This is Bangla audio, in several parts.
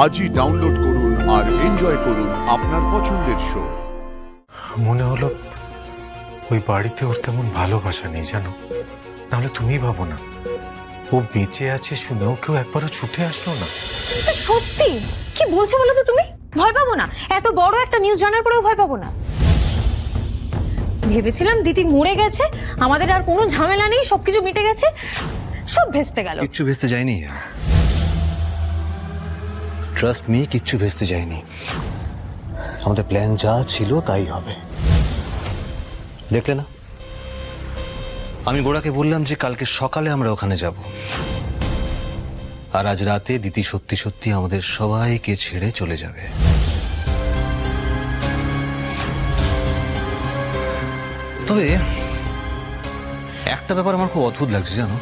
আজই ডাউনলোড করুন আর এনজয় করুন আপনার পছন্দের শো। মনে হলো ওই বাড়িতে ওর তেমন ভালোবাসা নেই জানো, নাহলে তুমি ভাবো না ও বেঁচে আছে শুনেও কেউ একবারও ছুটে আসলো না। সত্যি কি বলছো বলো তো, তুমি ভয় পাবো না? এত বড় একটা নিউজ জানার পরেও ভয় পাবো না? ভেবেছিলাম দিদি মরে গেছে, আমাদের আর কোনো ঝামেলা নেই, সবকিছু মিটে গেছে, সব ভেস্তে গেল। কিচ্ছু ভেস্তে যায়নি, ট্রাস্ট মি, কিচ্ছু ভেস্তে যায়নি। আমাদের প্ল্যান যা ছিল তাই হবে। দেখলে না, আমি গোড়াকে বললাম যে কালকে সকালে আমরা ওখানে যাব, আর আজ রাতে দিদি সত্যি সত্যি আমাদের সবাইকে ছেড়ে চলে যাবে। তবে একটা ব্যাপার আমার খুব অদ্ভুত লাগছে জানো,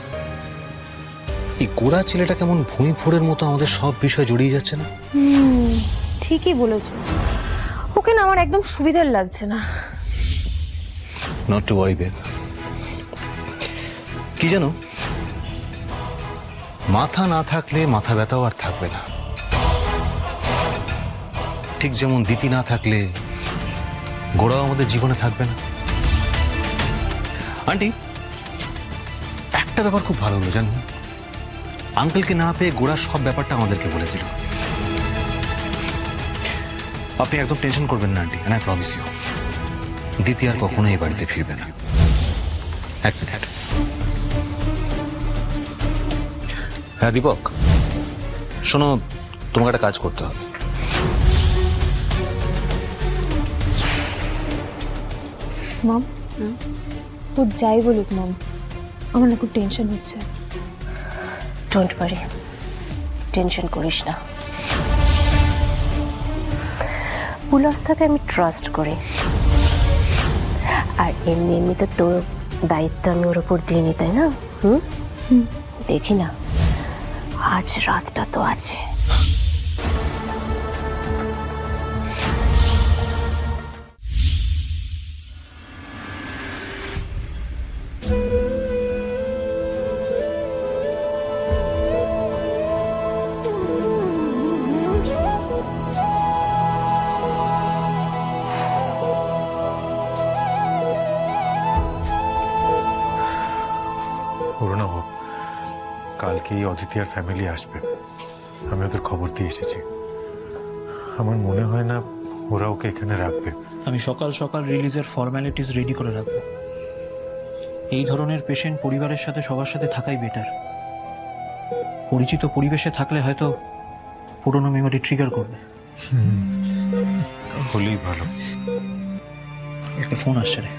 এই গোড়া ছেলেটা কেমন ভুঁই ফোড়ের মতো আমাদের সব বিষয় জড়িয়ে যাচ্ছে না? ঠিকই বলেছো, ওকে না আমার একদম সুবিধার লাগছে না। Not to worry babe. কি জানো, মাথা না থাকলে মাথা ব্যথাও আর থাকবে না। ঠিক যেমন দিতি না থাকলে গোড়াও আমাদের জীবনে থাকবে না। আন্টি, একটা ব্যাপার খুব ভালো হলো জানো, আঙ্কেলকে না পেয়ে গোড়া সব ব্যাপারটা আমাদেরকে বলে দিল। আপনি একদম টেনশন করবেন না আন্টি, আই প্রমিস ইউ, দিতি আর কখনো এই বাড়িতে ফিরবে না। এক মিনিট। হ্যাঁ দীপক, শোনো, তোমাকে একটা কাজ করতে হবে। মম, ও যাই বলুক মম, আমার না খুব টেনশন হচ্ছে। ডোন্ট ওয়ারি, টেনশন করিস না। পুলস্তকে আমি ট্রাস্ট করি, আর এমনি এমনি তো তোর দায়িত্ব আমি ওর উপর দিইনি, তাই না? দেখি না, আজ রাতটা তো আছে। অরুণাভ, কালকেই অদিতি আর ফ্যামিলি আসবে, আমি ওদের খবর দিয়ে এসেছি। আমার মনে হয় না ওরা ওকে এখানে রাখবে। আমি সকাল সকাল রিলিজের ফর্ম্যালিটিস রেডি করে রাখবো। এই ধরনের পেশেন্ট পরিবারের সাথে সবার সাথে থাকাই বেটার। পরিচিত পরিবেশে থাকলে হয়তো পুরনো মেমোরি ট্রিগার করবে। হলেই ভালো। একটা ফোন আসছে রে।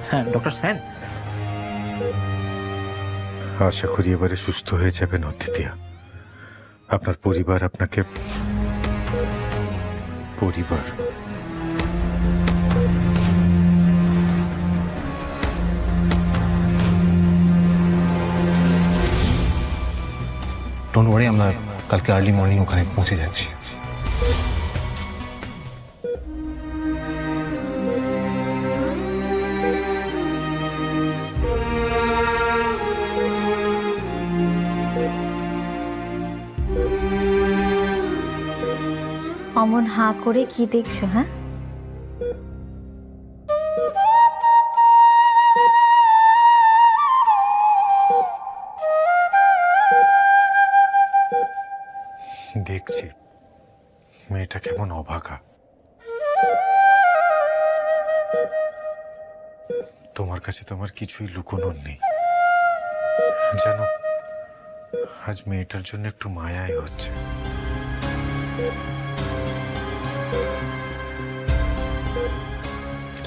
হ্যাঁ ডক্টর স্যান, আশা করি এবারে সুস্থ হয়ে যাবেন অদিতিয়া। আপনার পরিবার আপনাকে পরিবার ডোন্ট ওয়ারি, আমরা কালকে আর্লি মর্নিং ওখানে পৌঁছে যাচ্ছি। অমন হাঁ করে কি দেখছো? হ্যাঁ, দেখছি মেয়েটা কেমন অভাগা। তোমার কাছে তোমার কিছুই লুকোনোর নেই জানো, আজ মেয়েটার জন্য একটু মায়াই হচ্ছে।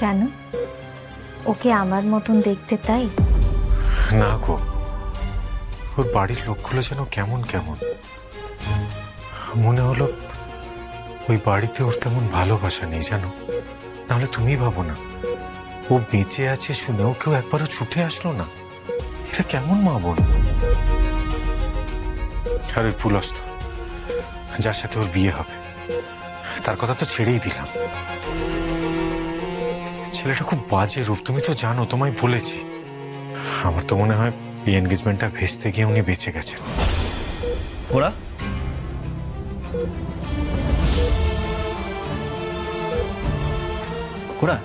কেন? ওকে আমার মতন দেখতে তাই? না গো, ওর বাড়ির লোকগুলো যেন কেমন কেমন। মনে হলো ওই বাড়িতে ওর তেমন ভালোবাসা নেই জানো, নাহলে তুমি ভাবো না ও বেঁচে আছে শুনেও কেউ একবারও ছুটে আসলো না। এটা কেমন মা বোন? আর ওই পুলস্ত, যার সাথে ওর বিয়ে হবে, তার কথা তো ছেড়েই দিলাম। ছেলেটা খুব বাজে রূপ, তুমি তো জানো, তোমায় বলেছি। আমার তো মনে হয় এই এনগেজমেন্টটা ভেস্তে গিয়ে উনি বেঁচে গেছেন। ওরা কোরা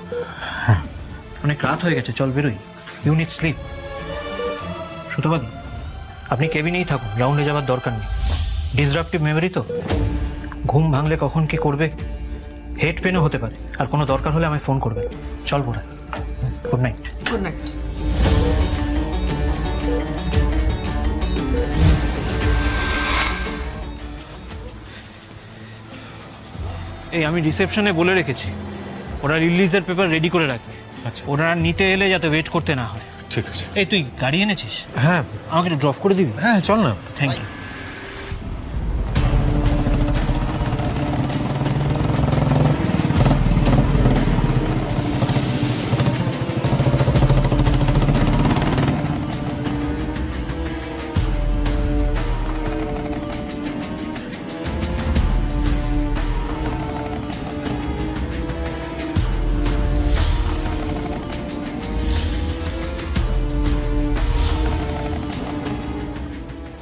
অনেক রাত হয়ে গেছে, চল বেরোই। You need slip. সুতোবাদী, আপনি কেবিনেই থাকুন, রাউন্ডে যাওয়ার দরকার নেই। ডিসরাপটিভ মেমোরি তো, ঘুম ভাঙলে কখন কি করবে, হেড পেনও হতে পারে। আর কোনো দরকার হলে আমায় ফোন করবেন। চল কোরা, গুড নাইট। Good night. এই আমি রিসেপশনে বলে রেখেছি, ওরা রিলিজের পেপার রেডি করে রাখবে। আচ্ছা। ওরা নিতে এলে যাতে ওয়েট করতে না হয়। ঠিক আছে। এই তুই গাড়ি এনেছিস? হ্যাঁ আমাকে একটু ড্রপ করে দিবি? হ্যাঁ, চল না। Thank you.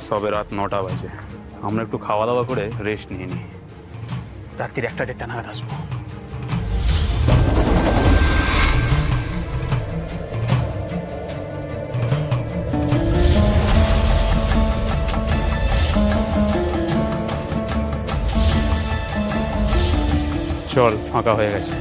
সবে রাত 9টা বাজে, আমরা একটু খাওয়া দাওয়া করে রেস্ট নিয়ে নিই। রাত্রির 1টা-1:30 নাগাদ আসবো। চল, ফাঁকা হয়ে গেছে।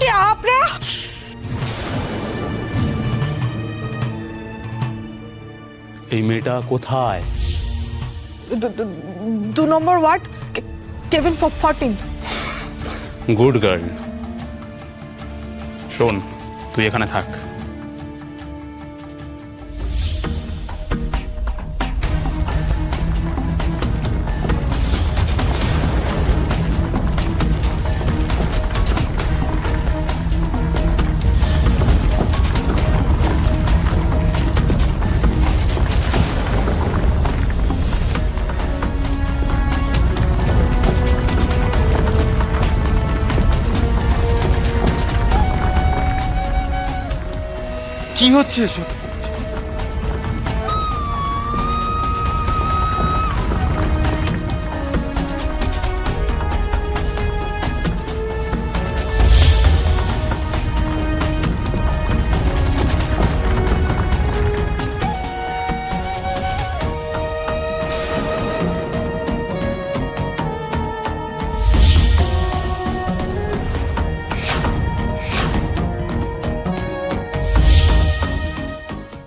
क्या आपने? এই মেয়েটা কোথায়? 2 নম্বর ওয়ার্ড, কেভিন 14। Good girl. শোন, তুই এখানে থাক। কি হচ্ছে এসব?